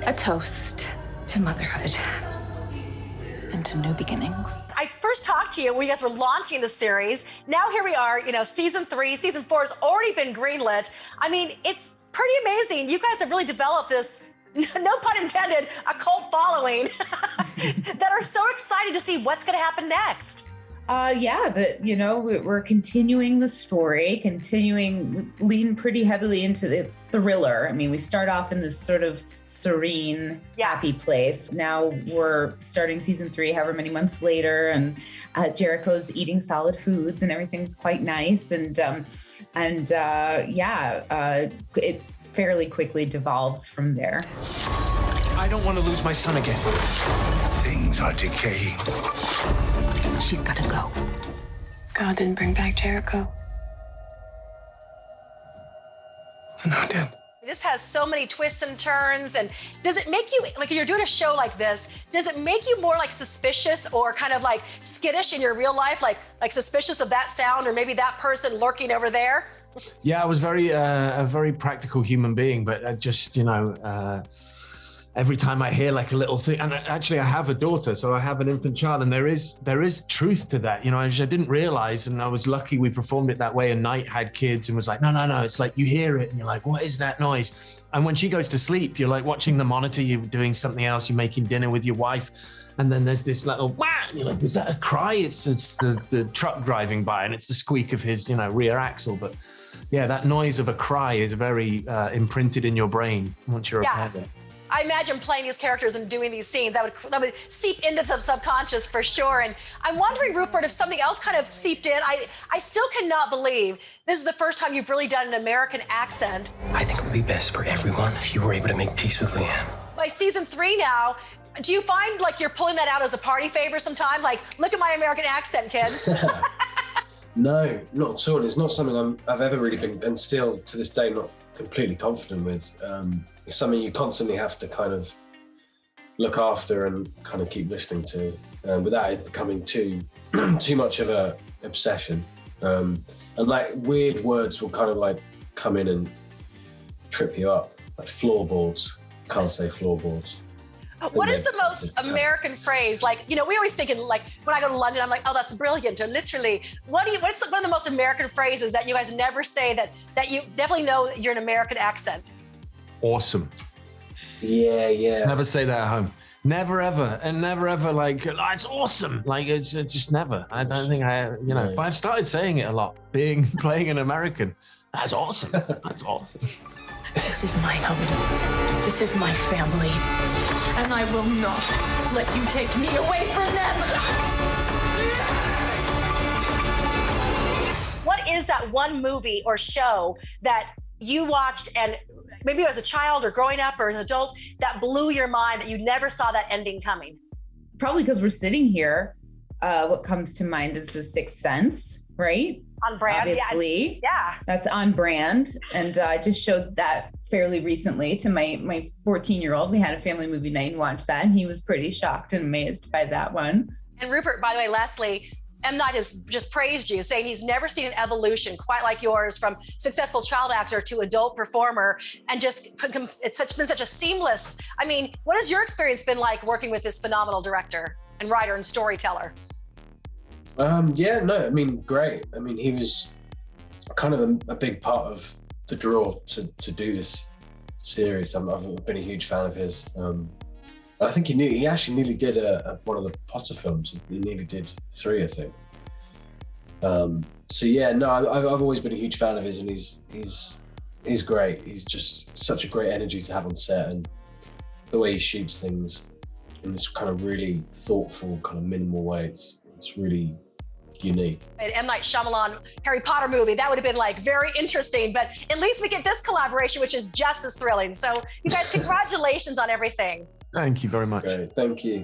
A toast to motherhood and to new beginnings. I first talked to you when you guys were launching the series. Now here we are, season 3, season 4 has already been greenlit. I mean, it's pretty amazing. You guys have really developed this, no pun intended, a cult following that are so excited to see what's going to happen next. We're continuing the story, lean pretty heavily into the thriller. I mean, we start off in this sort of serene, happy place. Now we're starting season 3, however many months later, and Jericho's eating solid foods and everything's quite nice. It fairly quickly devolves from there. I don't want to lose my son again. Things are decaying. She's got to go. God didn't bring back Jericho. And I did. This has so many twists and turns. And does it make you, like, you're doing a show like this, does it make you more like suspicious or kind of like skittish in your real life? Like suspicious of that sound or maybe that person lurking over there? Yeah, I was a very practical human being, but every time I hear like a little thing, and actually I have a daughter, so I have an infant child, and there is truth to that. I didn't realize, and I was lucky we performed it that way, and Night had kids and was like, no, it's like you hear it and you're like, what is that noise? And when she goes to sleep, you're like watching the monitor, you're doing something else, you're making dinner with your wife, and then there's this little wah, and you're like, is that a cry? It's the truck driving by, and it's the squeak of his rear axle. But yeah, that noise of a cry is very imprinted in your brain once you're a parent. I imagine playing these characters and doing these scenes, that would seep into the subconscious for sure. And I'm wondering, Rupert, if something else kind of seeped in. I still cannot believe this is the first time you've really done an American accent. I think it would be best for everyone if you were able to make peace with Leanne. By season 3 now, do you find like you're pulling that out as a party favor sometime? Like, look at my American accent, kids. No, not at all. It's not something I've ever really been, and still to this day, not completely confident with. It's something you constantly have to kind of look after and kind of keep listening to without it becoming too much of a obsession. And like weird words will kind of like come in and trip you up, like floorboards. Can't say floorboards. What is the most American phrase? Like, we always think like when I go to London, I'm like, oh, that's brilliant. Or literally, what's one of the most American phrases that you guys never say that you definitely know you're an American accent? Awesome. Yeah. Never say that at home. Never ever, and never ever like, oh, it's awesome. Like it's just never. I don't think but I've started saying it a lot. Playing an American. That's awesome. That's awesome. This is my home. This is my family. And I will not let you take me away from them. What is that one movie or show that you watched and maybe as a child or growing up or as an adult that blew your mind that you never saw that ending coming? Probably because we're sitting here, what comes to mind is The Sixth Sense, right? On brand, obviously. Yeah. That's on brand. And I just showed that fairly recently to my 14-year-old. We had a family movie night and watched that, and he was pretty shocked and amazed by that one. And Rupert, by the way, lastly, M. Night has just praised you, saying he's never seen an evolution quite like yours from successful child actor to adult performer, and it's been such a seamless. I mean, what has your experience been like working with this phenomenal director and writer and storyteller? Great. I mean, he was kind of a big part of the draw to do this series. I've been a huge fan of his. I think he actually nearly did one of the Potter films. He nearly did 3, I think. I've always been a huge fan of his, and he's great. He's just such a great energy to have on set, and the way he shoots things in this kind of really thoughtful, kind of minimal way. It's really unique. An M. Night Shyamalan Harry Potter movie, that would have been like very interesting, but at least we get this collaboration, which is just as thrilling. So you guys, congratulations on everything. Thank you very much. Great. Thank you.